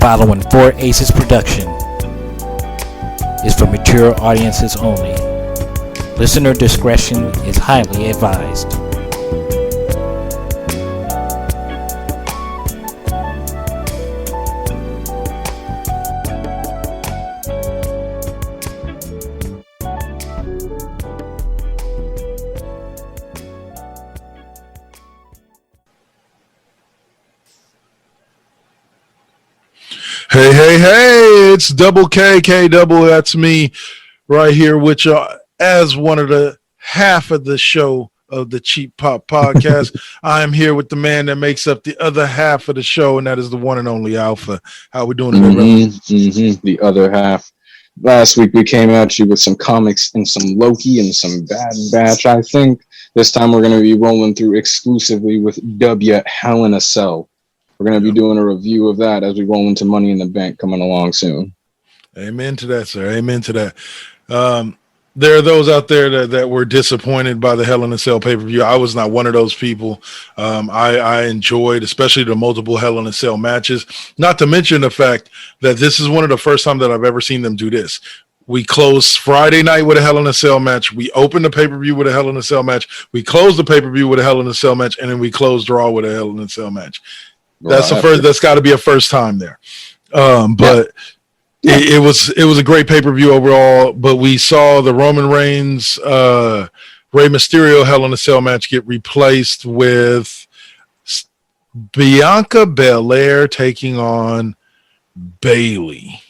following 4 Aces production is for mature audiences only. Listener discretion is highly advised. Hey, it's Double K Double. That's me right here with y'all as one of the half of the show of the Cheap Pop Podcast. I'm here with the man that makes up the other half of the show, and that is the one and only Alpha. How we doing today, brother? The other half. Last week we came at you with some comics and some Loki and some Bad Batch, I think. This time we're going to be rolling through exclusively with WWE Hell in a Cell. We're going to be doing a review of that as we roll into Money in the Bank coming along soon. Amen to that, sir. Amen to that. There are those out there that were disappointed by the Hell in a Cell pay-per-view. I was not one of those people. I enjoyed, especially the multiple Hell in a Cell matches, not to mention the fact that this is one of the first time that I've ever seen them do this. We closed Friday night with a Hell in a Cell match. We opened the pay-per-view with a Hell in a Cell match. We closed the pay-per-view with a Hell in a Cell match, and then we closed Raw with a Hell in a Cell match. That's the first. That's got to be a first time there. But it was a great pay-per-view overall. But we saw the Roman Reigns, Rey Mysterio Hell in a Cell match get replaced with Bianca Belair taking on Bayley.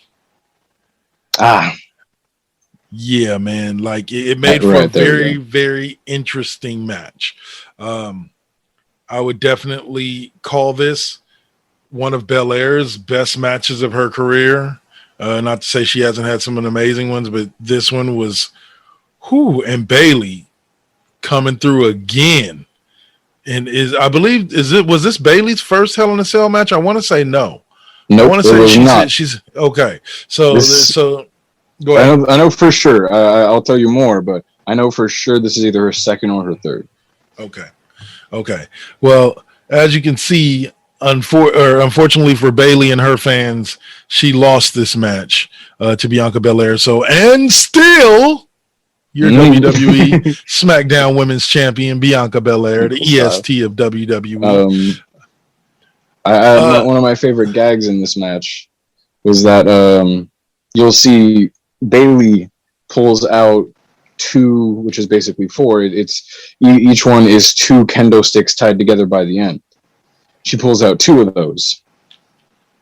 Yeah, man. Like it made for a very, very interesting match. I would definitely call this one of Belair's best matches of her career. Not to say she hasn't had some amazing ones, but this one was, and Bayley coming through again. And was this Bayley's first Hell in a Cell match? I want to say no. Nope, I want to say she's okay. So go ahead. I know for sure. I'll tell you more, but I know for sure this is either her second or her third. Okay. Well, as you can see, unfortunately for Bayley and her fans, she lost this match to Bianca Belair. So, and still, your WWE SmackDown Women's Champion, Bianca Belair, the EST of WWE. One of my favorite gags in this match was that you'll see Bayley pulls out 2, which is basically 4. It's each one is 2 kendo sticks tied together by the end. She pulls out 2 of those.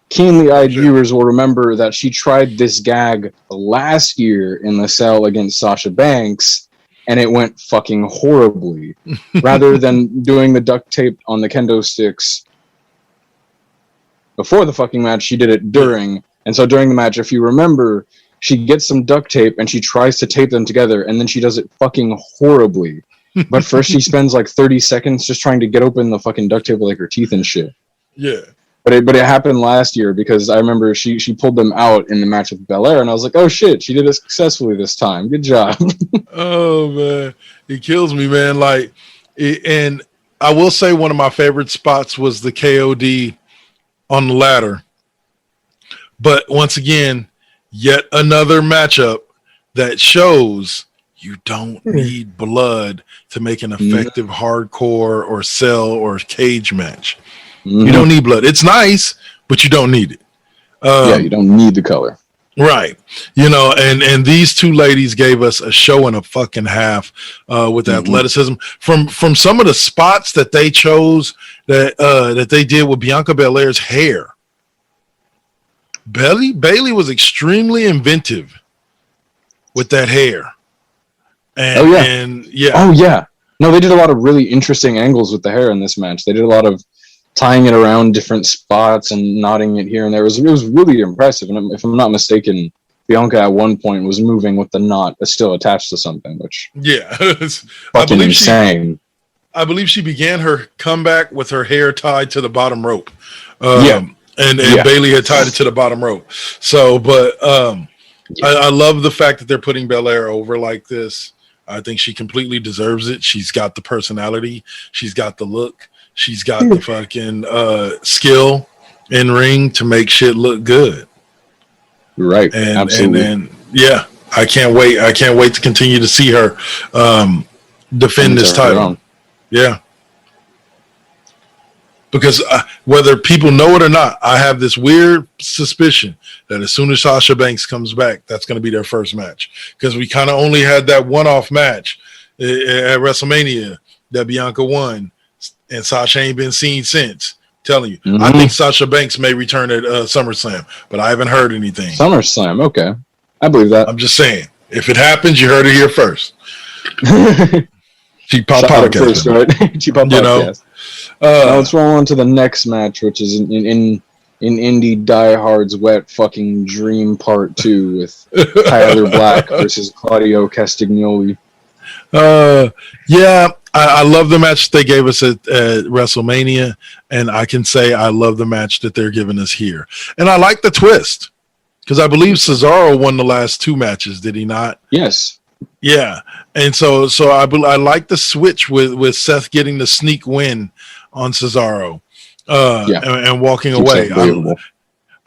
Keenly eyed viewers will remember that she tried this gag last year in the Cell against Sasha Banks, and it went fucking horribly. Rather than doing the duct tape on the kendo sticks before the fucking match, she did it during. And so during the match, if you remember, she gets some duct tape and she tries to tape them together, and then she does it fucking horribly. But first she spends like 30 seconds just trying to get open the fucking duct tape with like her teeth and shit. Yeah. But it happened last year because I remember she pulled them out in the match with Belair, and I was like, oh shit, she did it successfully this time. Good job. Oh man, it kills me, man. And I will say one of my favorite spots was the KOD on the ladder. But once again, yet another matchup that shows you don't need blood to make an effective hardcore or cell or cage match. You don't need blood. It's nice, but you don't need it. You don't need the color. Right. And these 2 ladies gave us a show and a fucking half with athleticism. From some of the spots that they chose that they did with Bianca Belair's hair. Bayley was extremely inventive with that hair. And no, they did a lot of really interesting angles with the hair in this match. They did a lot of tying it around different spots and knotting it here and there. It was really impressive. And if I'm not mistaken, Bianca at one point was moving with the knot still attached to something, which fucking insane. I believe she began her comeback with her hair tied to the bottom rope. And Bayley had tied it to the bottom rope. So, but I love the fact that they're putting Belair over like this. I think she completely deserves it. She's got the personality. She's got the look. She's got the fucking skill. in ring to make shit look good. Right. Absolutely. And yeah, I can't wait. I can't wait to continue to see her defend this title. Yeah. Because whether people know it or not, I have this weird suspicion that as soon as Sasha Banks comes back, that's going to be their first match. Because we kind of only had that one-off match at WrestleMania that Bianca won, and Sasha ain't been seen since. Telling you, I think Sasha Banks may return at SummerSlam, but I haven't heard anything. SummerSlam, okay, I believe that. I'm just saying, if it happens, you heard it here first. Cheap Pop Podcast, first, right? Cheap Pop Podcast. Now let's roll on to the next match, which is in Indie Diehard's Wet Fucking Dream Part 2 with Tyler Black versus Claudio Castagnoli. Yeah, I love the match they gave us at WrestleMania, and I can say I love the match that they're giving us here. And I like the twist, because I believe Cesaro won the last 2 matches, did he not? Yes. Yeah, and so I like the switch with Seth getting the sneak win on Cesaro and walking away.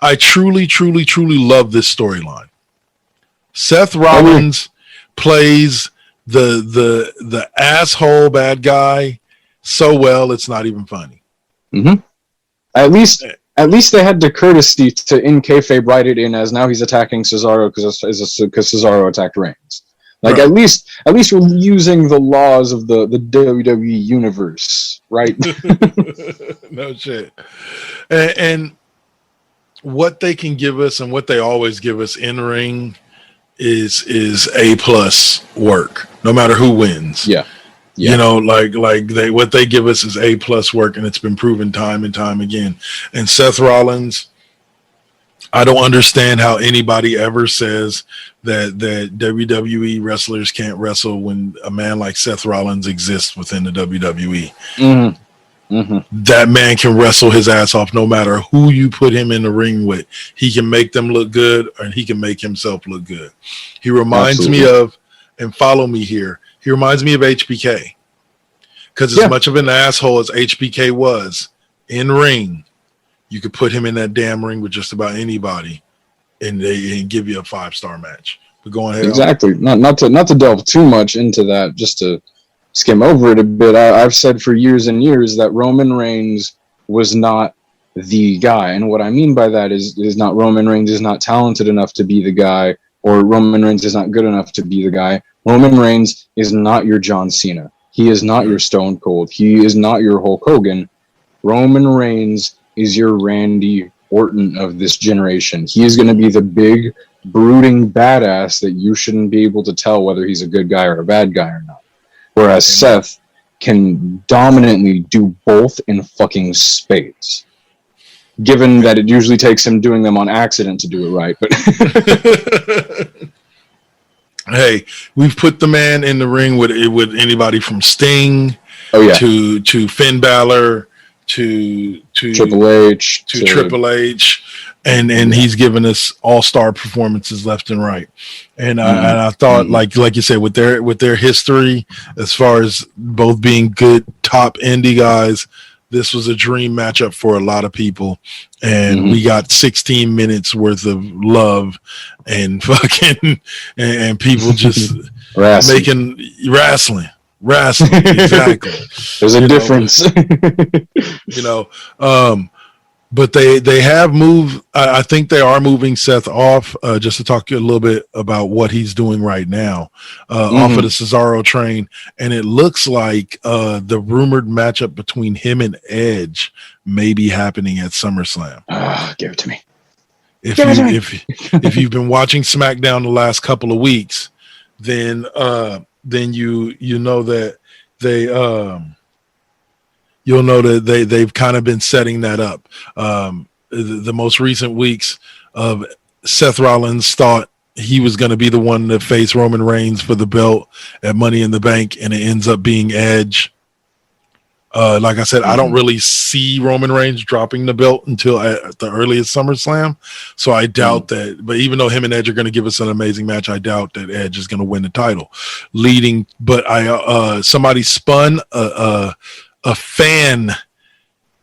I truly, truly, truly love this storyline. Seth Rollins plays the asshole bad guy so well it's not even funny. Mm-hmm. At least they had the courtesy to in kayfabe write it in as now he's attacking Cesaro because Cesaro attacked Reigns. Like right. at least we're using the laws of the WWE universe, right? No shit. And what they can give us and what they always give us in ring is A+ work, no matter who wins. Yeah. You know, what they give us is A+ work, and it's been proven time and time again. And Seth Rollins, I don't understand how anybody ever says that WWE wrestlers can't wrestle when a man like Seth Rollins exists within the WWE. Mm-hmm. Mm-hmm. That man can wrestle his ass off no matter who you put him in the ring with. He can make them look good, or he can make himself look good. He reminds me of, and follow me here, he reminds me of HBK. Because as much of an asshole as HBK was in ring, you could put him in that damn ring with just about anybody, and give you a 5-star match. But go ahead. Exactly. Not to delve too much into that, just to skim over it a bit. I've said for years and years that Roman Reigns was not the guy, and what I mean by that is not Roman Reigns is not talented enough to be the guy, or Roman Reigns is not good enough to be the guy. Roman Reigns is not your John Cena. He is not your Stone Cold. He is not your Hulk Hogan. Roman Reigns is your Randy Orton of this generation. He is going to be the big, brooding badass that you shouldn't be able to tell whether he's a good guy or a bad guy or not. Whereas Seth can dominantly do both in fucking spades. Given that it usually takes him doing them on accident to do it right. But hey, we've put the man in the ring with anybody from Sting to Finn Balor to Triple H to Triple H, and he's given us all-star performances left and right. And I thought, like you said, with their history as far as both being good top indie guys, this was a dream matchup for a lot of people, and we got 16 minutes worth of love and fucking and people just making wrestling. Exactly. There's a difference. But they have moved. I think they are moving Seth off. Just to talk a little bit about what he's doing right now, off of the Cesaro train, and it looks like the rumored matchup between him and Edge may be happening at SummerSlam. Give it to me. If you've been watching SmackDown the last couple of weeks, then you know that you'll know that they've kind of been setting that up. The most recent weeks of Seth Rollins thought he was going to be the one to face Roman Reigns for the belt at Money in the Bank, and it ends up being Edge. Like I said, I don't really see Roman Reigns dropping the belt until at the earliest SummerSlam. So I doubt that, but even though him and Edge are going to give us an amazing match, I doubt that Edge is going to win the title. But somebody spun a fan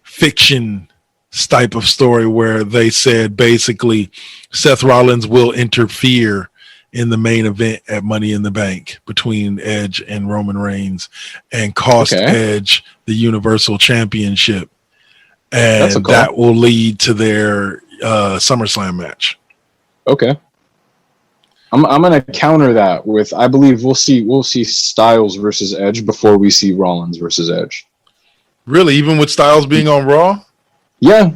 fiction type of story where they said basically Seth Rollins will interfere in the main event at Money in the Bank between Edge and Roman Reigns and cost Edge the Universal Championship. And that will lead to their SummerSlam match. Okay. I'm going to counter that with, I believe we'll see Styles versus Edge before we see Rollins versus Edge. Really? Even with Styles being on Raw? Yeah.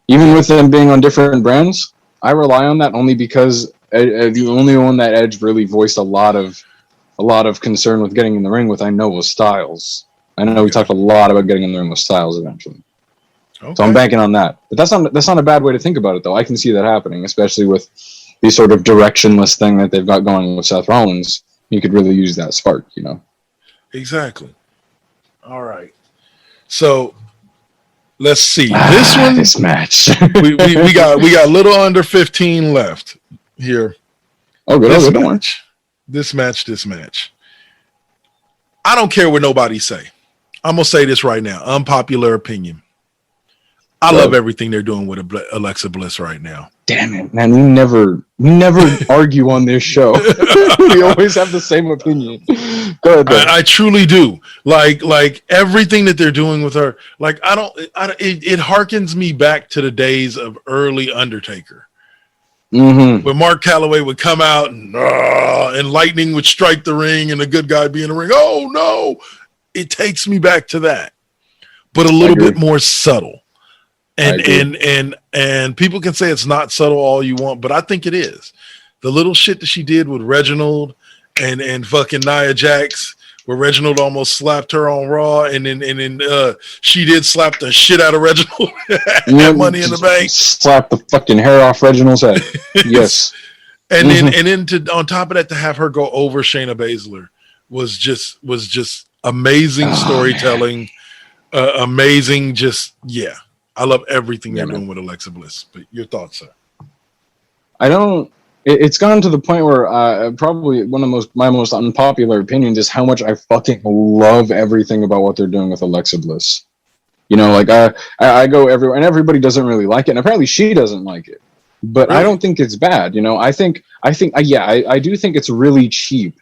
Even with them being on different brands, I rely on that only because the only one that Edge really voiced a lot of concern with getting in the ring with, I know, was Styles. I know we talked a lot about getting in the ring with Styles eventually. Okay. So I'm banking on that. But that's not a bad way to think about it, though. I can see that happening, especially with the sort of directionless thing that they've got going with Seth Rollins. You could really use that spark, you know? Exactly. All right. So let's see. This match. we got a little under 15 left here. Oh, good. This match. I don't care what nobody say. I'm gonna say this right now. Unpopular opinion. I love everything they're doing with Alexa Bliss right now. Damn it, man. We never argue on this show. We always have the same opinion. Go ahead, I truly do. Like everything that they're doing with her, like it harkens me back to the days of early Undertaker. Mm-hmm. When Mark Calloway would come out and lightning would strike the ring and the good guy be in the ring. Oh no. It takes me back to that. But a little bit more subtle. And people can say it's not subtle all you want, but I think it is. The little shit that she did with Reginald and fucking Nia Jax, where Reginald almost slapped her on Raw, and then she did slap the shit out of Reginald at Money in the Bank. Slap the fucking hair off Reginald's head. Yes. And then on top of that, to have her go over Shayna Baszler was just amazing storytelling. Amazing, I love everything they're doing with Alexa Bliss. But your thoughts, sir? It's gotten to the point where probably one of my most unpopular opinions is how much I fucking love everything about what they're doing with Alexa Bliss. You know, like I go everywhere and everybody doesn't really like it, and apparently she doesn't like it. But really? I don't think it's bad. You know, I do think it's really cheap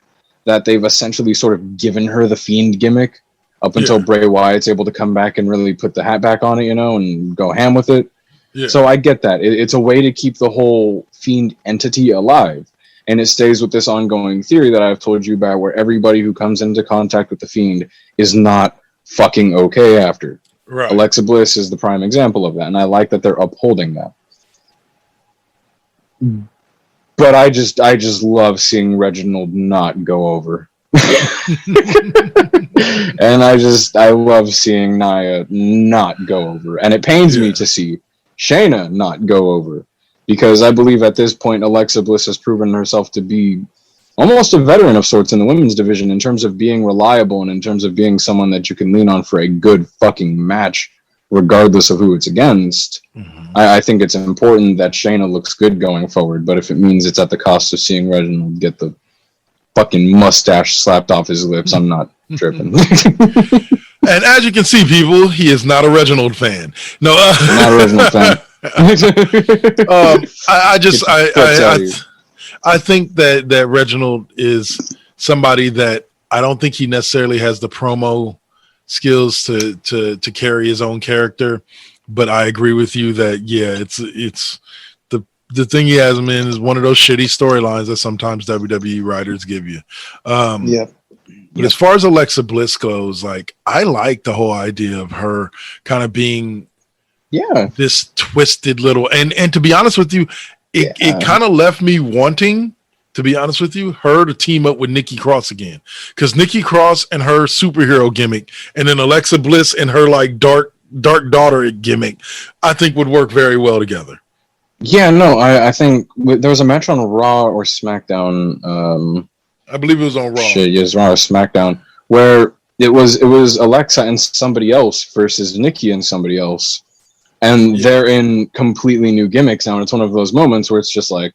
that they've essentially sort of given her the Fiend gimmick up until Bray Wyatt's able to come back and really put the hat back on it, you know, and go ham with it. Yeah. So I get that. It's a way to keep the whole Fiend entity alive. And it stays with this ongoing theory that I've told you about, where everybody who comes into contact with the Fiend is not fucking okay after. Right. Alexa Bliss is the prime example of that. And I like that they're upholding that. But I just love seeing Reginald not go over. And I love seeing Nia not go over. And it pains me to see Shayna not go over, because I believe at this point Alexa Bliss has proven herself to be almost a veteran of sorts in the women's division in terms of being reliable and in terms of being someone that you can lean on for a good fucking match regardless of who it's against. Mm-hmm. I think it's important that Shayna looks good going forward, but if it means it's at the cost of seeing Reginald get the fucking mustache slapped off his lips, I'm not tripping. And as you can see, people, he is not a Reginald fan. No, not a Reginald fan. I think that Reginald is somebody that I don't think he necessarily has the promo skills to carry his own character, but I agree with you that it's the thing he has him in is one of those shitty storylines that sometimes WWE writers give you. But as far as Alexa Bliss goes, like, I like the whole idea of her kind of being this twisted little, and to be honest with you, it kind of left me wanting, to be honest with you, her to team up with Nikki Cross again, because Nikki Cross and her superhero gimmick, and then Alexa Bliss and her like dark daughter gimmick, I think would work very well together. Yeah, no, I think there was a match on Raw or SmackDown. I believe it was on Raw. Shit, yes, Raw or SmackDown, where it was Alexa and somebody else versus Nikki and somebody else, and they're in completely new gimmicks now. And it's one of those moments where it's just like,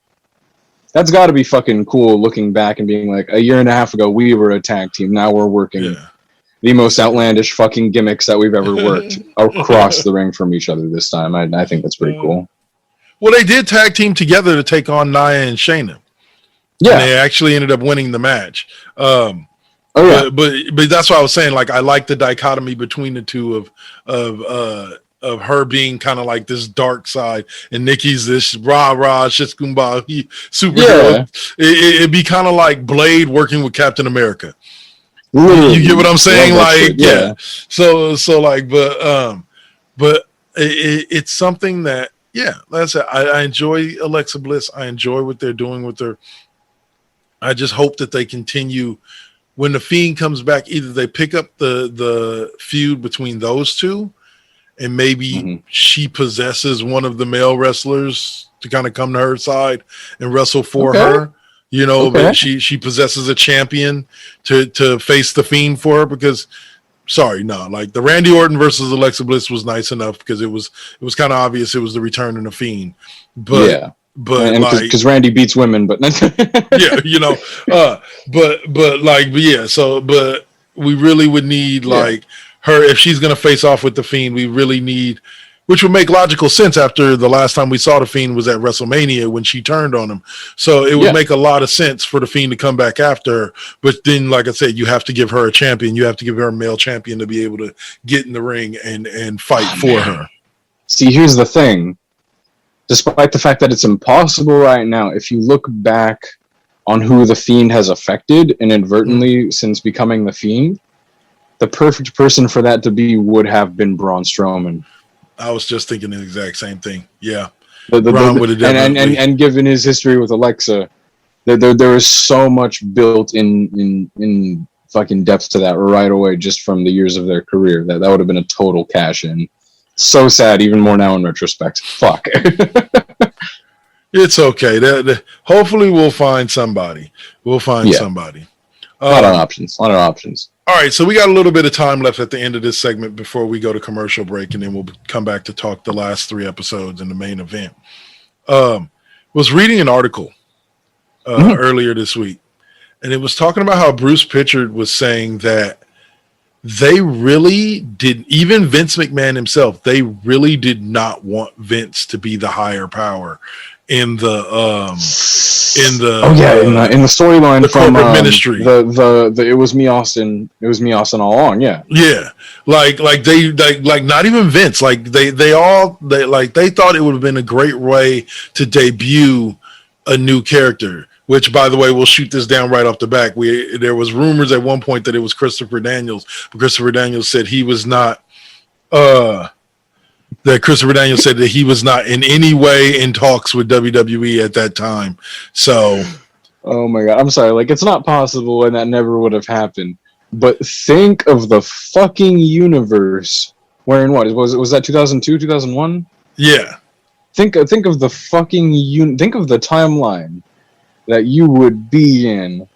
that's got to be fucking cool looking back and being like, a year and a half ago we were a tag team, now we're working the most outlandish fucking gimmicks that we've ever worked across the ring from each other this time. I think that's pretty cool. Well, they did tag team together to take on Nia and Shayna. Yeah. And they actually ended up winning the match. But that's what I was saying. Like, I like the dichotomy between the two of her being kind of like this dark side and Nikki's this rah shit superhero. Yeah. It'd be kind of like Blade working with Captain America. You get what I'm saying? Like, yeah. So like, but it's something that, yeah, that's it. I enjoy Alexa Bliss. I enjoy what they're doing with her. I just hope that they continue. When the Fiend comes back, either they pick up the feud between those two, and maybe she possesses one of the male wrestlers to kind of come to her side and wrestle for her. You know, but she possesses a champion to face the Fiend for her, because like the Randy Orton versus Alexa Bliss was nice enough because it was kind of obvious it was the return of the Fiend. But yeah. But because Randy beats women, but yeah, you know, but we really would need like her, if she's gonna face off with the Fiend. We really need, which would make logical sense after the last time we saw the Fiend was at WrestleMania when she turned on him. So it would make a lot of sense for the Fiend to come back after her. But then, like I said, you have to give her a champion. You have to give her a male champion to be able to get in the ring and fight for her. See, here's the thing. Despite the fact that it's impossible right now, if you look back on who the Fiend has affected inadvertently since becoming the Fiend, the perfect person for that to be would have been Braun Strowman. I was just thinking the exact same thing. Yeah. Braun would have definitely. And given his history with Alexa, there is so much built in fucking depth to that right away just from the years of their career. That would have been a total cash-in. So sad, even more now in retrospect. Fuck. It's okay. Hopefully we'll find somebody. Somebody. A lot of options. All right, so we got a little bit of time left at the end of this segment before we go to commercial break, and then we'll come back to talk the last 3 episodes in the main event. Was reading an article earlier this week, and it was talking about how Bruce Pritchard was saying that they really did, even Vince McMahon himself, they really did not want Vince to be the higher power in the in the storyline from corporate ministry. It was me, Austin. It was me, Austin, all along. Yeah. Like not even Vince. Like they thought it would have been a great way to debut a new character. Which, by the way, we'll shoot this down right off the back. There was rumors at one point that it was Christopher Daniels, but Christopher Daniels said he was not. That Christopher Daniels said that he was not in any way in talks with WWE at that time. So, oh my god, I'm sorry. Like, it's not possible, and that never would have happened. But think of the fucking universe. Wherein what was that 2002, 2001? Yeah. Think of the fucking think of the timeline that you would be in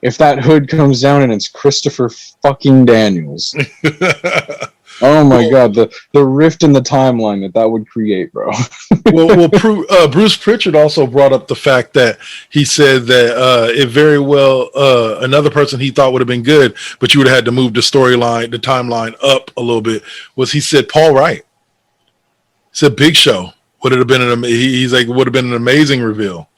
if that hood comes down and it's Christopher fucking Daniels. Oh my god, the rift in the timeline that would create, bro. Bruce Pritchard also brought up the fact that he said that it very well another person he thought would have been good, but you would have had to move the timeline up a little bit. He said Paul Wright. He said Big Show would have been would have been an amazing reveal.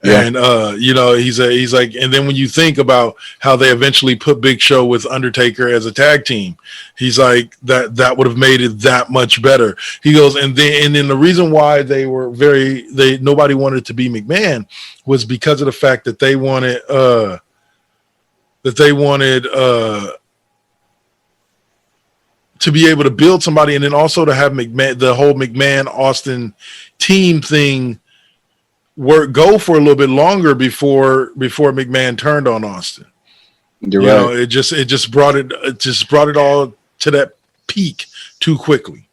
Yeah. And he's like, and then when you think about how they eventually put Big Show with Undertaker as a tag team, he's like that would have made it that much better. He goes, and then the reason why nobody wanted to be McMahon was because of the fact that they wanted to be able to build somebody, and then also to have the whole McMahon Austin team thing go for a little bit longer before McMahon turned on Austin. You're right. It just brought it all to that peak too quickly.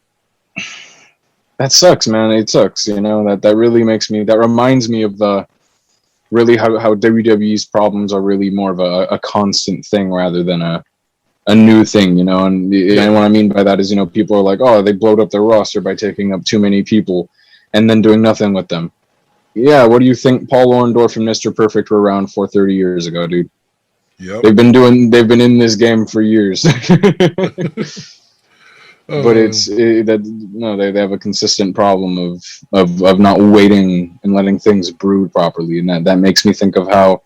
That sucks, man. It sucks. That really reminds me of the really how WWE's problems are really more of a constant thing rather than a new thing, and what I mean by that is, people are like, oh, they blowed up their roster by taking up too many people and then doing nothing with them. Yeah, what do you think Paul Orndorff and Mr. Perfect were around for 30 years ago, dude? Yep. They've been in this game for years. But they have a consistent problem of not waiting and letting things brood properly, and that makes me think of how,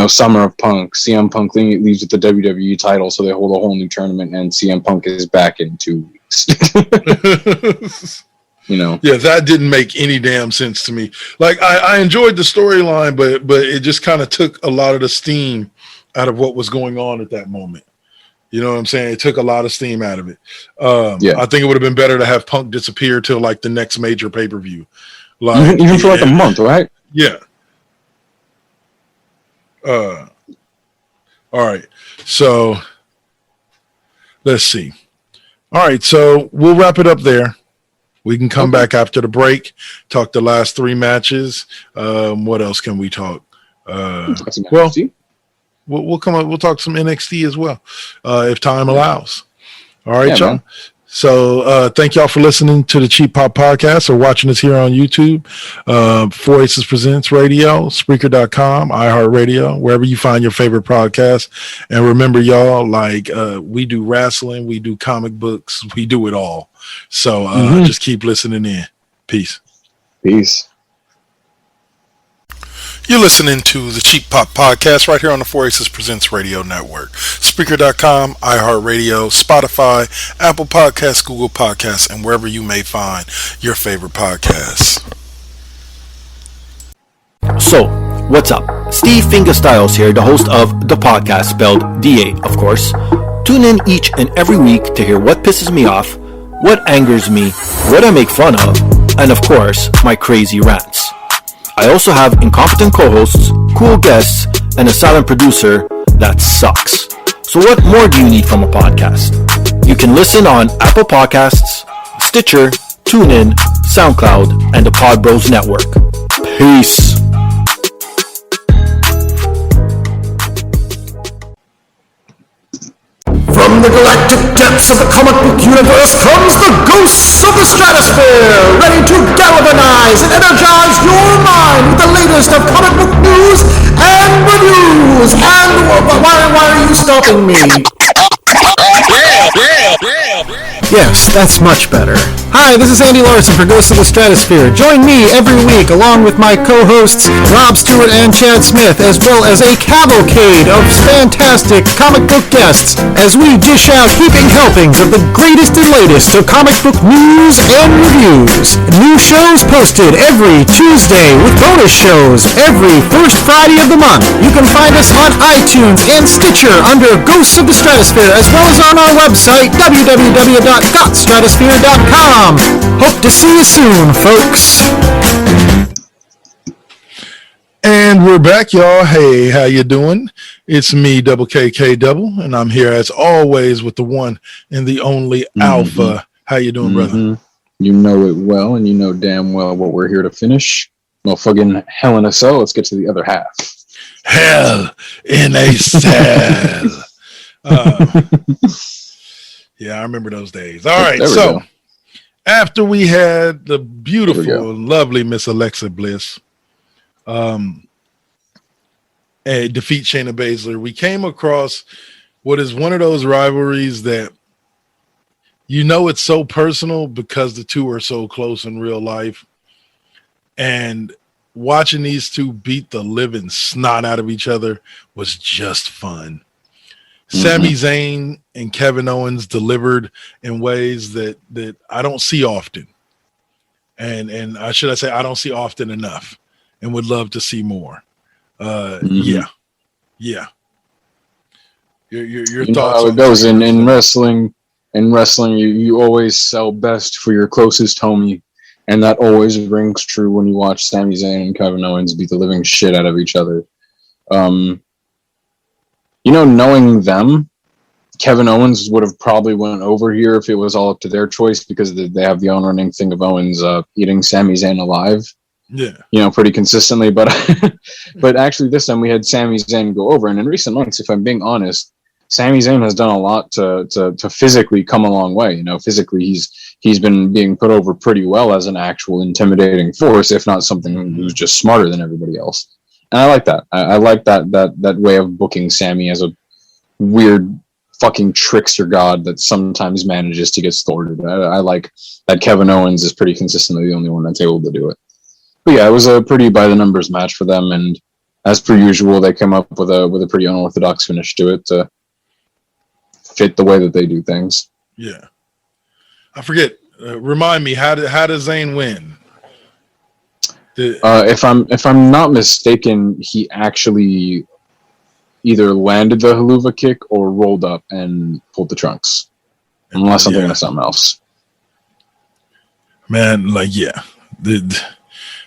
Summer of Punk, CM Punk leaves with the WWE title, so they hold a whole new tournament, and CM Punk is back in 2 weeks. Yeah, that didn't make any damn sense to me. Like, I enjoyed the storyline, but it just kind of took a lot of the steam out of what was going on at that moment. You know what I'm saying? It took a lot of steam out of it. I think it would have been better to have Punk disappear till like the next major pay-per-view. Like, even for like a month, right? Yeah. All right. So let's see. All right. So we'll wrap it up there. We can come back after the break, talk the last 3 matches. What else can we talk? We'll come up. We'll talk some NXT as well, if time allows. All right, y'all. Man. So thank y'all for listening to the Cheap Pop Podcast or watching us here on YouTube. 4 Aces Presents Radio, Spreaker.com, iHeartRadio, wherever you find your favorite podcast. And remember, y'all, like we do wrestling, we do comic books, we do it all. So just keep listening in. Peace. Peace. You're listening to the Cheap Pop Podcast right here on the 4 Aces Presents Radio Network. Spreaker.com, iHeartRadio, Spotify, Apple Podcasts, Google Podcasts, and wherever you may find your favorite podcasts. So, what's up? Steve Fingerstyles here, the host of the podcast, spelled DA, of course. Tune in each and every week to hear what pisses me off, what angers me, what I make fun of, and of course, my crazy rants. I also have incompetent co-hosts, cool guests, and a silent producer that sucks. So what more do you need from a podcast? You can listen on Apple Podcasts, Stitcher, TuneIn, SoundCloud, and the Pod Bros Network. Peace. From the galactic depths of the comic book universe comes the ghosts of the stratosphere, ready to galvanize and energize your mind with the latest of comic book news and reviews. And why are you stopping me? Yes, that's much better. Hi, this is Andy Larson for Ghosts of the Stratosphere. Join me every week along with my co-hosts Rob Stewart and Chad Smith, as well as a cavalcade of fantastic comic book guests, as we dish out heaping helpings of the greatest and latest of comic book news and reviews. New shows posted every Tuesday with bonus shows every first Friday of the month. You can find us on iTunes and Stitcher under Ghosts of the Stratosphere, as well as on our website, www.gotstratosphere.com. Hope to see you soon, folks. And we're back, y'all. Hey, how you doing? It's me, Double KK Double, and I'm here as always with the one and the only Alpha. How you doing, brother? You know it well, and you know damn well what we're here to finish. Motherfucking Hell in a Cell. Let's get to the other half. Hell in a Cell. Yeah, I remember those days. All right, so after we had the beautiful and lovely Miss Alexa Bliss defeat Shayna Baszler, we came across what is one of those rivalries that it's so personal because the two are so close in real life. And watching these two beat the living snot out of each other was just fun. Sami Zayn and Kevin Owens delivered in ways that I don't see often. And I say I don't see often enough and would love to see more. Yeah. Your thoughts how it goes in wrestling. In wrestling, you always sell best for your closest homie. And that always rings true when you watch Sami Zayn and Kevin Owens beat the living shit out of each other. Knowing them, Kevin Owens would have probably went over here if it was all up to their choice, because they have the on-running thing of Owens eating Sami Zayn alive. Yeah. Pretty consistently. But but actually this time we had Sami Zayn go over. And in recent months, if I'm being honest, Sami Zayn has done a lot to physically come a long way. Physically he's been being put over pretty well as an actual intimidating force, if not something who's just smarter than everybody else. And I like that. I like that way of booking Sammy as a weird fucking trickster god that sometimes manages to get thwarted. I like that Kevin Owens is pretty consistently the only one that's able to do it. But yeah, it was a pretty by the numbers match for them, and as per usual, they come up with a pretty unorthodox finish to it to fit the way that they do things. Yeah, I forget. Remind me, how did Zayn win? If I'm not mistaken, he actually either landed the haluva kick or rolled up and pulled the trunks. Unless I'm thinking of something else. Man, like, yeah.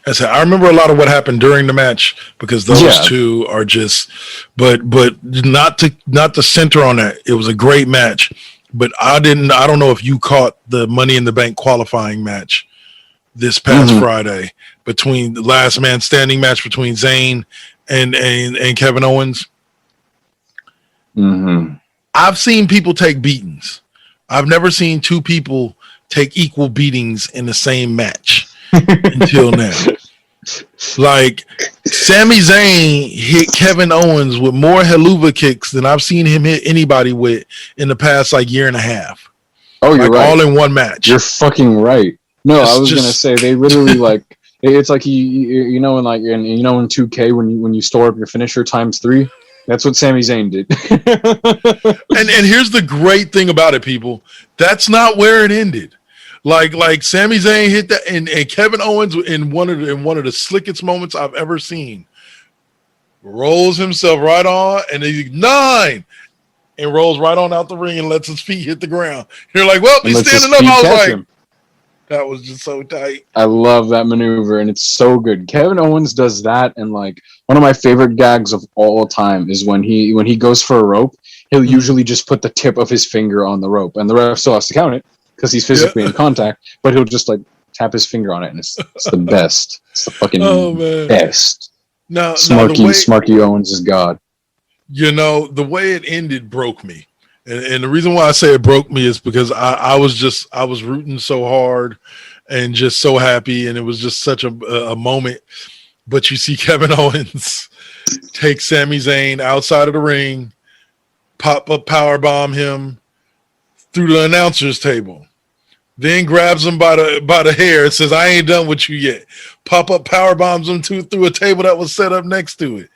I remember a lot of what happened during the match because those two are just, but not to center on that. It was a great match, but I don't know if you caught the Money in the Bank qualifying match this past Friday between the last man standing match between Zayn and Kevin Owens. Mm-hmm. I've seen people take beatings. I've never seen two people take equal beatings in the same match until now. Like, Sami Zayn hit Kevin Owens with more haluva kicks than I've seen him hit anybody with in the past year and a half. Oh, you're right. All in one match. You're fucking right. No, I was gonna say they literally it's like you know in in 2K when you store up your finisher ×3. That's what Sami Zayn did. and here's the great thing about it, people. That's not where it ended. Like Sami Zayn hit that, and Kevin Owens in one of the slickest moments I've ever seen, rolls himself right on, and he's 9, and rolls right on out the ring and lets his feet hit the ground. You're like, well, he's standing up. I was like, him. That was just so tight. I love that maneuver, and it's so good. Kevin Owens does that, and one of my favorite gags of all time is when he goes for a rope, he'll usually just put the tip of his finger on the rope, and the ref still has to count it because he's physically in contact, but he'll just tap his finger on it, and it's the best. It's the fucking best. Now, Smarky Owens is God. You know, the way it ended broke me. And the reason why I say it broke me is because I was rooting so hard and just so happy, and it was just such a moment. But you see Kevin Owens take Sami Zayn outside of the ring, pop up powerbomb him through the announcer's table, then grabs him by the hair and says, "I ain't done with you yet." Pop up powerbombs him through a table that was set up next to it.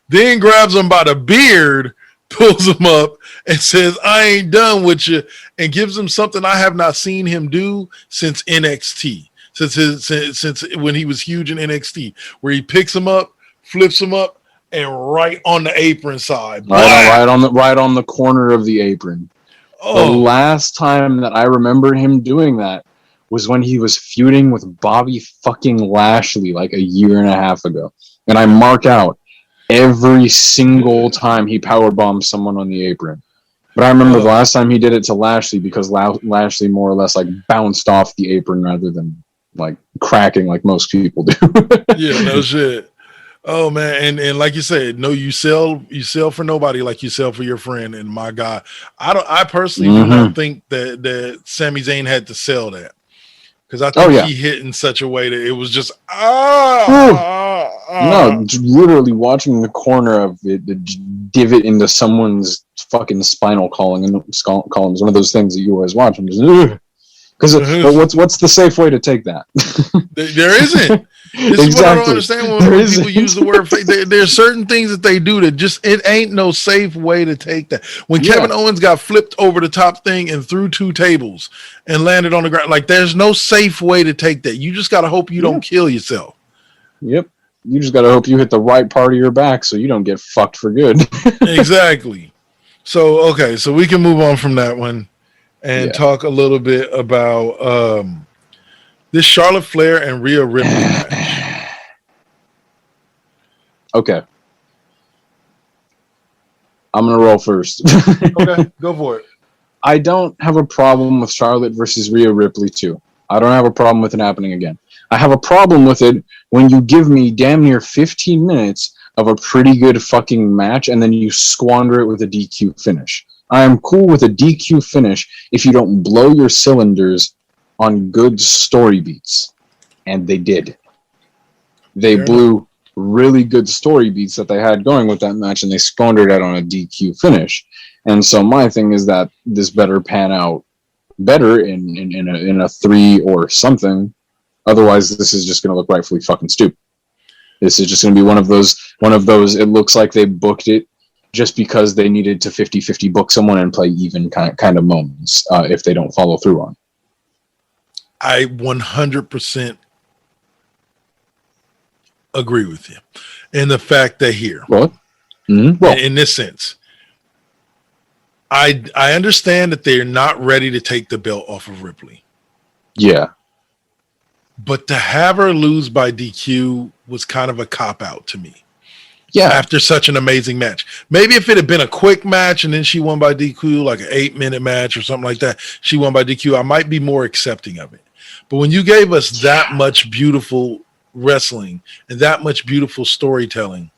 Then grabs him by the beard, pulls him up and says, "I ain't done with you," and gives him something I have not seen him do since NXT, since when he was huge in NXT, where he picks him up, flips him up, and right on the apron side, right on the corner of the apron. Oh. The last time that I remember him doing that was when he was feuding with Bobby fucking Lashley a year and a half ago, and I mark out every single time he powerbombed someone on the apron. But I remember the last time he did it to Lashley because Lashley more or less bounced off the apron rather than cracking like most people do. Yeah, no shit. Oh man, and like you said, no, you sell for nobody like you sell for your friend. And my God, I personally do not think that Sami Zayn had to sell that. Because I think he hit in such a way that it was just No, literally watching the corner of it, the divot into someone's fucking spinal column is one of those things that you always watch. Because what's the safe way to take that? There isn't. This is what I don't understand when people use the word fake. There's certain things that they do that just, it ain't no safe way to take that. When Kevin Owens got flipped over the top thing and through 2 tables and landed on the ground, there's no safe way to take that. You just got to hope you don't kill yourself. Yep. You just got to hope you hit the right part of your back so you don't get fucked for good. Exactly. So, okay. So we can move on from that one and talk a little bit about this Charlotte Flair and Rhea Ripley match. Okay. I'm going to roll first. Okay, go for it. I don't have a problem with Charlotte versus Rhea Ripley too. I don't have a problem with it happening again. I have a problem with it when you give me damn near 15 minutes of a pretty good fucking match and then you squander it with a DQ finish. I am cool with a DQ finish if you don't blow your cylinders on good story beats. And they did. They blew really good story beats that they had going with that match, and they squandered it on a DQ finish. And so my thing is that this better pan out better in a 3 or something. Otherwise, this is just going to look rightfully fucking stupid. This is just going to be one of those. It looks like they booked it just because they needed to 50-50 book someone and play even kind of moments if they don't follow through on. I 100% agree with you in the fact that here, Well, in this sense, I understand that they're not ready to take the belt off of Ripley. Yeah. But to have her lose by DQ was kind of a cop-out to me. Yeah. After such an amazing match. Maybe if it had been a quick match and then she won by DQ, like an 8-minute match or something like that, she won by DQ, I might be more accepting of it. But when you gave us that much beautiful wrestling and that much beautiful storytelling,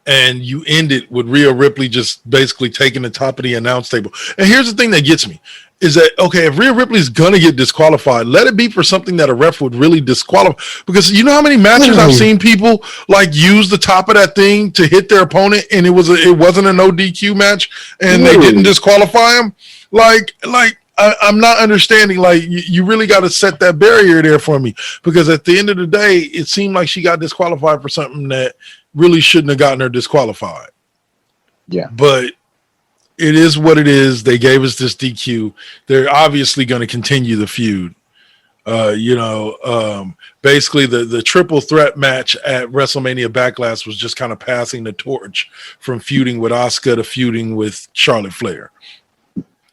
and you end it with Rhea Ripley just basically taking the top of the announce table. And here's the thing that gets me is that, okay, if Rhea Ripley's going to get disqualified, let it be for something that a ref would really disqualify. Because you know how many matches I've seen people like use the top of that thing to hit their opponent and it wasn't a no DQ match and they didn't disqualify him? I'm not understanding. Like, you really got to set that barrier there for me, because at the end of the day, it seemed like she got disqualified for something that really shouldn't have gotten her disqualified. Yeah. But it is what it is. They gave us this DQ. They're obviously going to continue the feud. Basically the triple threat match at WrestleMania Backlash was just kind of passing the torch from feuding with Asuka to feuding with Charlotte Flair.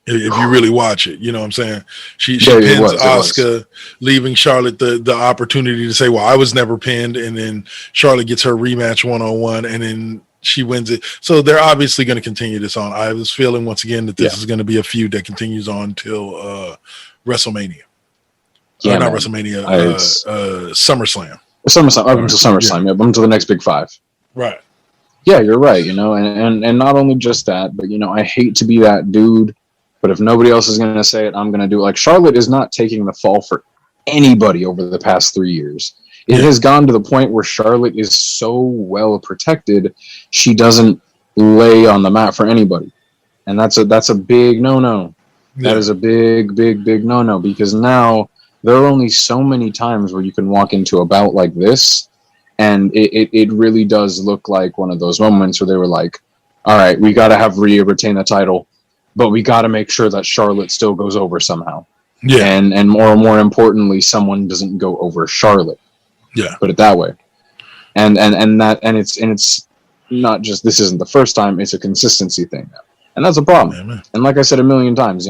If you really watch it, you know what I'm saying? She pins Asuka, leaving Charlotte the opportunity to say, well, I was never pinned. And then Charlotte gets her rematch 1-on-1 and then she wins it. So they're obviously going to continue this on. I was feeling once again that this is going to be a feud that continues on till WrestleMania. Yeah, not WrestleMania, SummerSlam. SummerSlam, up until SummerSlam, up until the next Big Five. Right. Yeah, you're right, and not only just that, but, I hate to be that dude, but if nobody else is going to say it, I'm going to do it. Like, Charlotte is not taking the fall for anybody over the past 3 years. It has gone to the point where Charlotte is so well protected, she doesn't lay on the mat for anybody. And that's a big no-no. Yeah. That is a big, big, big no-no, because now there are only so many times where you can walk into a bout like this, and it really does look like one of those moments where they were like, all right, we got to have Rhea retain the title, but we got to make sure that Charlotte still goes over somehow. Yeah. And more importantly, someone doesn't go over Charlotte. Yeah. Put it that way. And it's not just, this isn't the first time, it's a consistency thing now. And that's a problem. Yeah, and like I said a million times,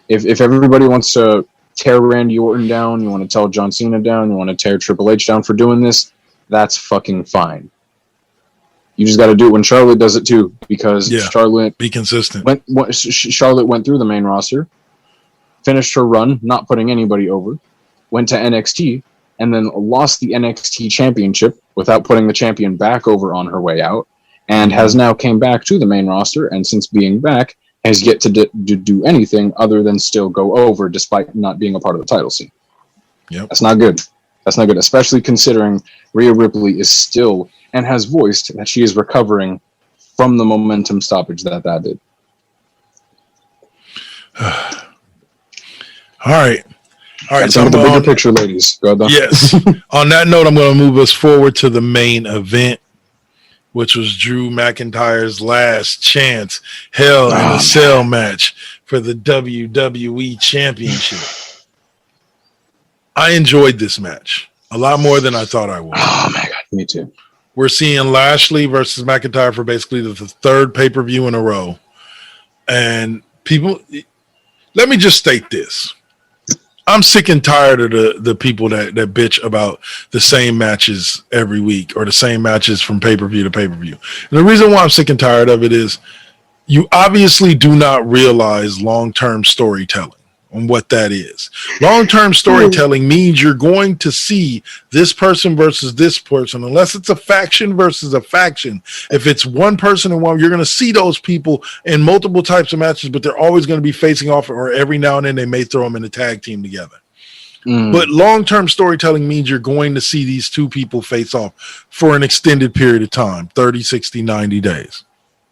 if everybody wants to tear Randy Orton down, you want to tell John Cena down, you want to tear Triple H down for doing this, that's fucking fine. You just got to do it when Charlotte does it too, because Charlotte, be consistent. Charlotte went through the main roster, finished her run, not putting anybody over, went to NXT, and then lost the NXT championship without putting the champion back over on her way out, and has now came back to the main roster, and since being back, has yet to do anything other than still go over, despite not being a part of the title scene. Yep. That's not good. That's not good, especially considering Rhea Ripley is still, and has voiced that she is recovering from the momentum stoppage that did. All right. So the bigger picture, ladies. Go ahead. Yes. On that note, I'm going to move us forward to the main event, which was Drew McIntyre's last chance, Hell in a Cell match for the WWE Championship. I enjoyed this match a lot more than I thought I would. Oh my God, me too. We're seeing Lashley versus McIntyre for basically the third pay-per-view in a row. And people, let me just state this. I'm sick and tired of the people that bitch about the same matches every week or the same matches from pay-per-view to pay-per-view. And the reason why I'm sick and tired of it is you obviously do not realize long-term storytelling on what that is. Long-term storytelling means you're going to see this person versus this person, unless it's a faction versus a faction. If it's one person and one, you're going to see those people in multiple types of matches, but they're always going to be facing off, or every now and then they may throw them in a tag team together. But long-term storytelling means you're going to see these two people face off for an extended period of time, 30, 60, 90 days.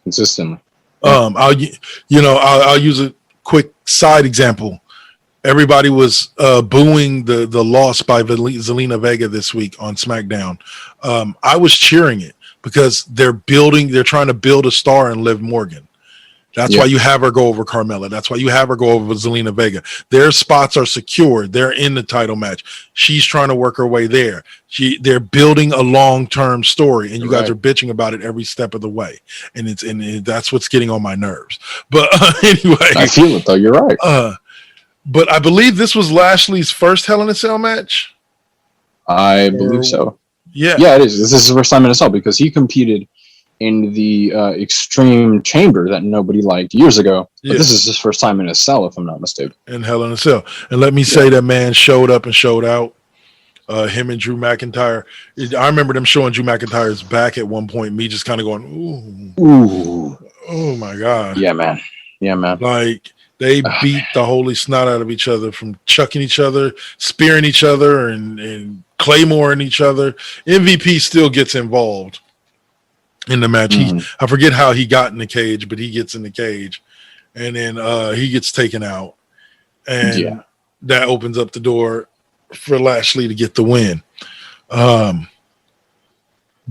Consistently. I'll use a quick side example. Everybody was booing the loss by Zelina Vega this week on SmackDown. I was cheering it because they're trying to build a star in Liv Morgan. That's why you have her go over Carmella. That's why you have her go over Zelina Vega. Their spots are secured. They're in the title match. She's trying to work her way there. They're building a long-term story, and you guys are bitching about it every step of the way. And that's what's getting on my nerves. But anyway, I feel it though. You're right. But I believe this was Lashley's first Hell in a Cell match. I believe so. Yeah, it is. This is his first time in a Cell because he competed in the Extreme Chamber that nobody liked years ago. But this is his first time in a Cell, if I'm not mistaken. In Hell in a Cell. And let me say that man showed up and showed out. Him and Drew McIntyre. I remember them showing Drew McIntyre's back at one point. Me just kind of going, ooh, oh my god. Yeah, man. Like they beat the holy snot out of each other from chucking each other, spearing each other, and claymoring each other. MVP still gets involved in the match. I forget how he got in the cage, but he gets in the cage, and then he gets taken out, and that opens up the door for Lashley to get the win.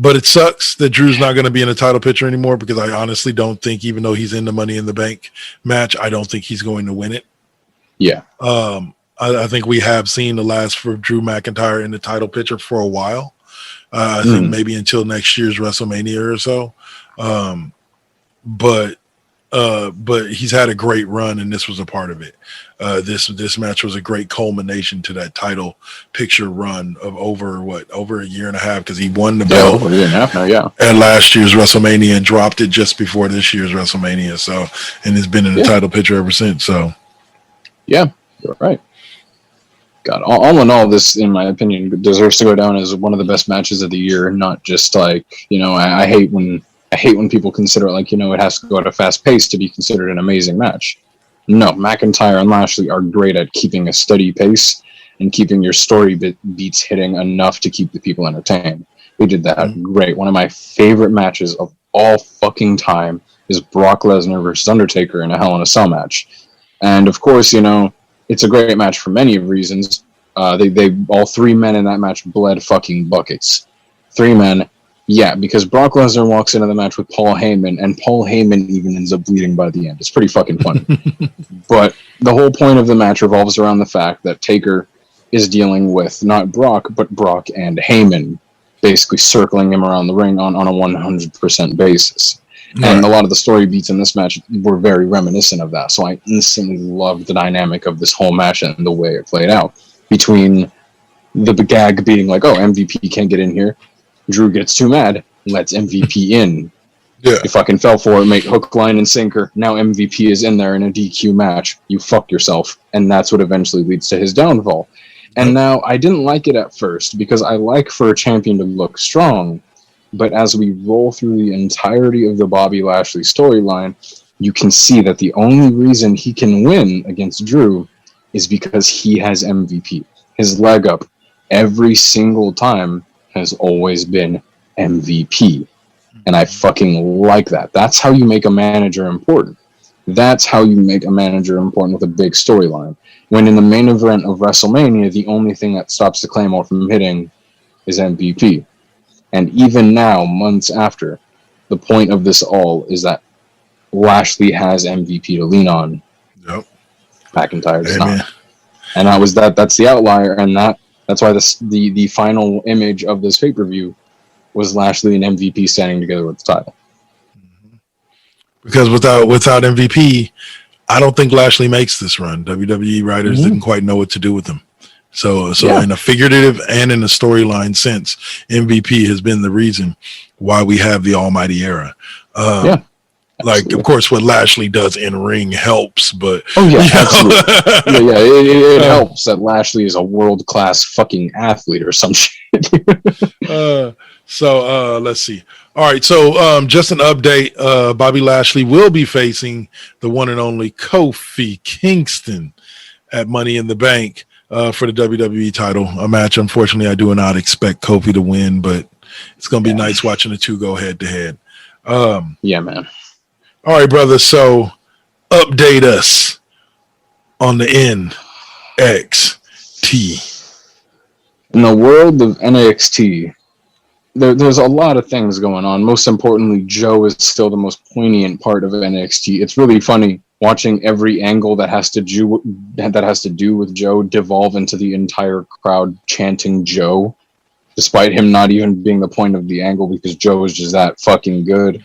But it sucks that Drew's not going to be in a title picture anymore because I honestly don't think, even though he's in the Money in the Bank match, I don't think he's going to win it. Yeah. I think we have seen the last for Drew McIntyre in the title picture for a while. I think maybe until next year's WrestleMania or so. But he's had a great run, and this was a part of it. This match was a great culmination to that title picture run of over a year and a half, because he won the belt over a year and a half now, at last year's WrestleMania and dropped it just before this year's WrestleMania. So, and it's been in the title picture ever since. So, yeah, you're right. God, all in all, this, in my opinion, deserves to go down as one of the best matches of the year. Not just like, I hate when people consider it like, it has to go at a fast pace to be considered an amazing match. No, McIntyre and Lashley are great at keeping a steady pace and keeping your story beats hitting enough to keep the people entertained. They did that great. One of my favorite matches of all fucking time is Brock Lesnar versus Undertaker in a Hell in a Cell match. And of course, it's a great match for many reasons. They all three men in that match bled fucking buckets. Three men. Yeah, because Brock Lesnar walks into the match with Paul Heyman, and Paul Heyman even ends up bleeding by the end. It's pretty fucking funny. But the whole point of the match revolves around the fact that Taker is dealing with not Brock, but Brock and Heyman, basically circling him around the ring on a 100% basis. Right. And a lot of the story beats in this match were very reminiscent of that. So I instantly loved the dynamic of this whole match and the way it played out. Between the gag being like, oh, MVP can't get in here. Drew gets too mad, lets MVP in. Yeah. You fucking fell for it, mate. Hook, line, and sinker. Now MVP is in there in a DQ match. You fuck yourself. And that's what eventually leads to his downfall. And now, I didn't like it at first, because I like for a champion to look strong. But as we roll through the entirety of the Bobby Lashley storyline, you can see that the only reason he can win against Drew is because he has MVP. His leg up every single time has always been MVP. And I fucking like that. That's how you make a manager important. That's how you make a manager important with a big storyline. When in the main event of WrestleMania, the only thing that stops the Claymore from hitting is MVP. And even now, months after, the point of this all is that Lashley has MVP to lean on. Yep. McIntyre does not. And that's the outlier, and that's why the final image of this pay-per-view was Lashley and MVP standing together with the title. Because without MVP, I don't think Lashley makes this run. WWE writers didn't quite know what to do with him. So in a figurative and in a storyline sense, MVP has been the reason why we have the Almighty Era. Like, of course, what Lashley does in ring helps, but absolutely. It helps that Lashley is a world-class fucking athlete or some shit. Let's see. All right, so just an update. Bobby Lashley will be facing the one and only Kofi Kingston at Money in the Bank. for the WWE title, a match. Unfortunately, I do not expect Kofi to win, but it's going to be nice watching the two go head to head. Yeah, man. All right, brother. So update us on the NXT. In the world of NXT, there's a lot of things going on. Most importantly, Joe is still the most poignant part of NXT. It's really funny watching every angle that has to do with Joe devolve into the entire crowd chanting Joe, despite him not even being the point of the angle because Joe is just that fucking good.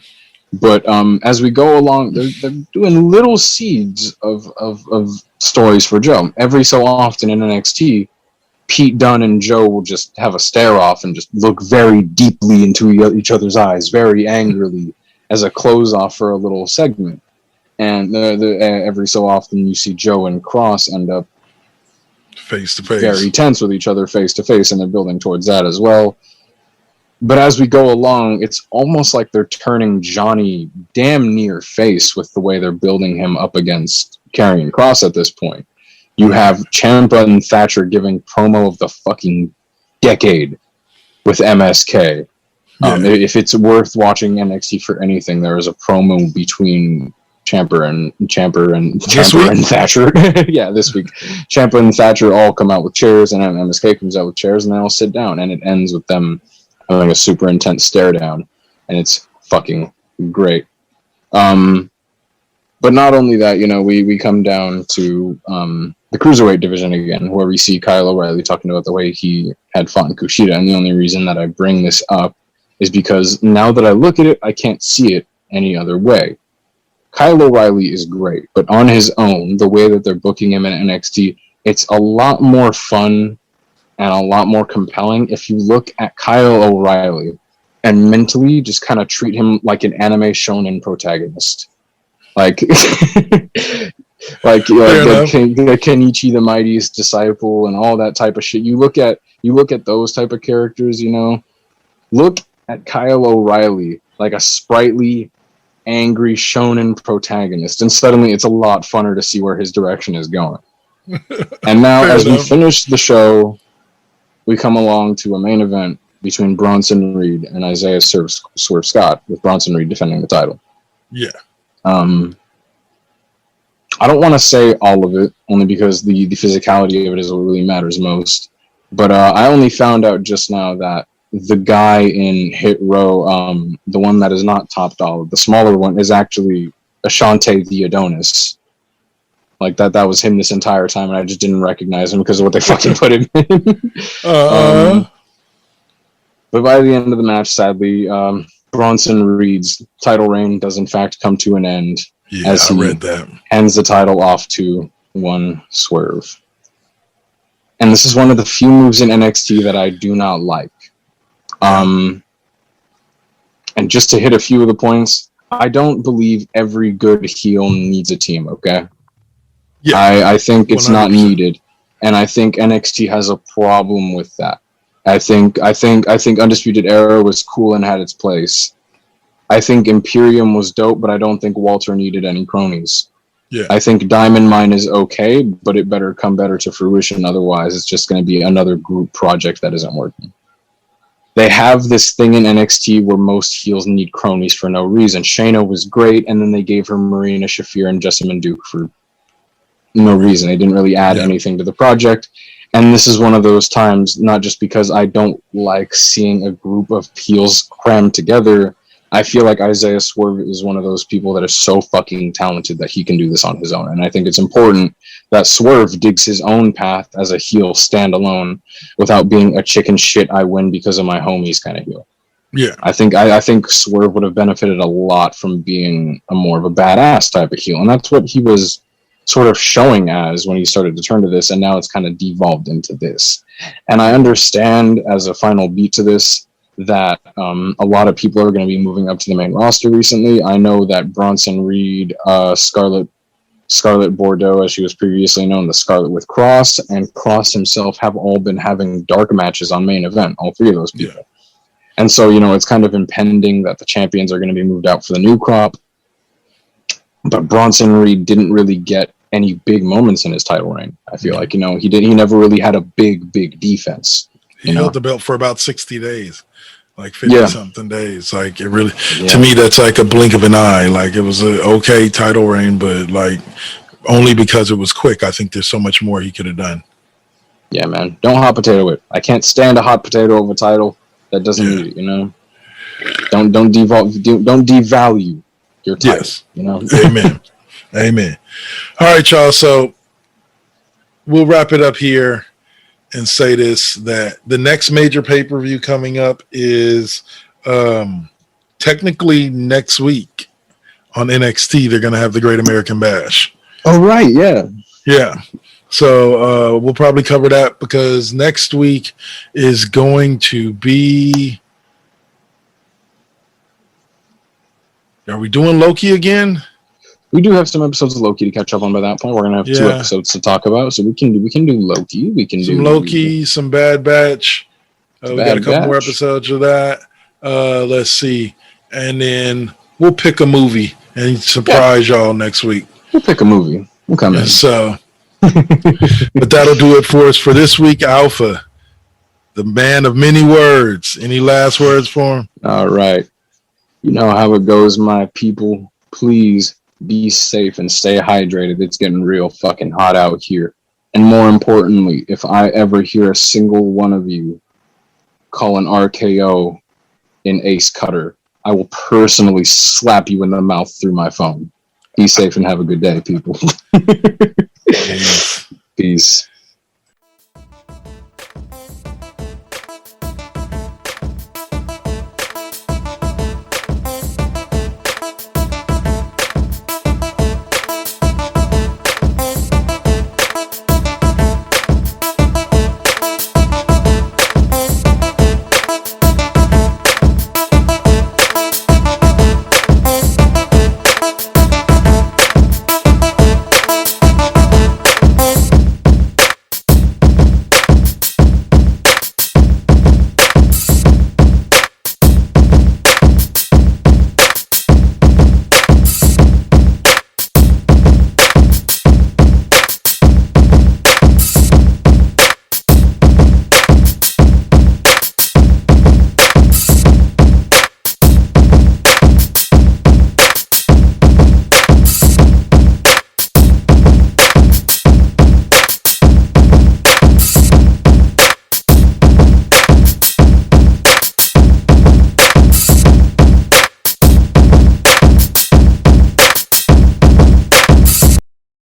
But as we go along, they're doing little seeds of stories for Joe. Every so often in NXT, Pete Dunne and Joe will just have a stare off and just look very deeply into each other's eyes, very angrily, as a close off for a little segment. And every so often you see Joe and Cross end up face to face, very tense with each other face to face, and they're building towards that as well. But as we go along, it's almost like they're turning Johnny damn near face with the way they're building him up against Karrion Kross at this point. You have Ciampa and Thatcher giving promo of the fucking decade with MSK. If it's worth watching NXT for anything, there is a promo between Ciampa and Thatcher. Yeah, this week. Ciampa and Thatcher all come out with chairs, and then MSK comes out with chairs, and they all sit down, and it ends with them having a super intense stare down, and it's fucking great. But not only that, we come down to the Cruiserweight division again, where we see Kyle O'Reilly talking about the way he had fought in Kushida, and the only reason that I bring this up is because now that I look at it, I can't see it any other way. Kyle O'Reilly is great, but on his own, the way that they're booking him in NXT, it's a lot more fun and a lot more compelling if you look at Kyle O'Reilly and mentally just kind of treat him like an anime shonen protagonist. Like the Kenichi the Mightiest Disciple and all that type of shit. You look at those type of characters, look at Kyle O'Reilly like a sprightly, angry shonen protagonist, and suddenly it's a lot funner to see where his direction is going. And now as we finish the show, we come along to a main event between Bronson Reed and Isaiah Swerve Scott, with Bronson Reed defending the title. Yeah. I don't want to say all of it, only because the physicality of it is what really matters most. But I only found out just now that the guy in Hit Row, the one that is not Top Dollar, the smaller one, is actually Ashante the Adonis. Like that was him this entire time, and I just didn't recognize him because of what they fucking put him in. But by the end of the match, sadly, Bronson Reed's title reign does in fact come to an end. Yeah, as he read that. Hands the title off to one Swerve. And this is one of the few moves in NXT that I do not like. And just to hit a few of the points, I don't believe every good heel needs a team, okay? Yeah, I think it's 100%. Not needed. And I think NXT has a problem with that. I think Undisputed Era was cool and had its place. I think Imperium was dope, but I don't think Walter needed any cronies. Yeah. I think Diamond Mine is okay, but it better come better to fruition. Otherwise, it's just going to be another group project that isn't working. They have this thing in NXT where most heels need cronies for no reason. Shayna was great, and then they gave her Marina Shafir and Jessamine Duke for no reason. They didn't really add anything to the project. And this is one of those times, not just because I don't like seeing a group of heels crammed together. I feel like Isaiah Swerve is one of those people that is so fucking talented that he can do this on his own. And I think it's important that Swerve digs his own path as a heel standalone without being a chicken shit I win because of my homies kind of heel. Yeah. I think Swerve would have benefited a lot from being a more of a badass type of heel. And that's what he was sort of showing as when he started to turn to this, and now it's kind of devolved into this. And I understand as a final beat to this that a lot of people are going to be moving up to the main roster recently. I know that Bronson Reed, Scarlett Bordeaux, as she was previously known, the Scarlett with Cross, and Cross himself have all been having dark matches on main event, all three of those people. Yeah. And so, it's kind of impending that the champions are going to be moved out for the new crop. But Bronson Reed didn't really get any big moments in his title reign. I feel like, he never really had a big defense. He held the belt for about 60 days, like 50 something days. Like it really, to me, that's like a blink of an eye. Like it was a okay title reign, but like only because it was quick. I think there's so much more he could have done. Yeah, man. Don't hot potato it. I can't stand a hot potato of a title that doesn't need it, Don't devalue your title. Yes. Amen. Amen. All right, y'all. So we'll wrap it up here and say this, that the next major pay-per-view coming up is technically next week on NXT. They're going to have the Great American Bash. Oh, right. Yeah. Yeah. So we'll probably cover that because next week is going to be... Are we doing Loki again? We do have some episodes of Loki to catch up on by that point. We're gonna have 2 episodes to talk about, so we can do Loki. We can do Loki, some Bad Batch. We got a couple more episodes of that. Let's see, and then we'll pick a movie and surprise y'all next week. We'll pick a movie. We'll come in. So, but that'll do it for us for this week. Alpha, the man of many words. Any last words for him? All right. You know how it goes, my people. Please be safe and stay hydrated. It's getting real fucking hot out here. And more importantly, if I ever hear a single one of you call an RKO in Ace Cutter, I will personally slap you in the mouth through my phone. Be safe and have a good day, people. Peace.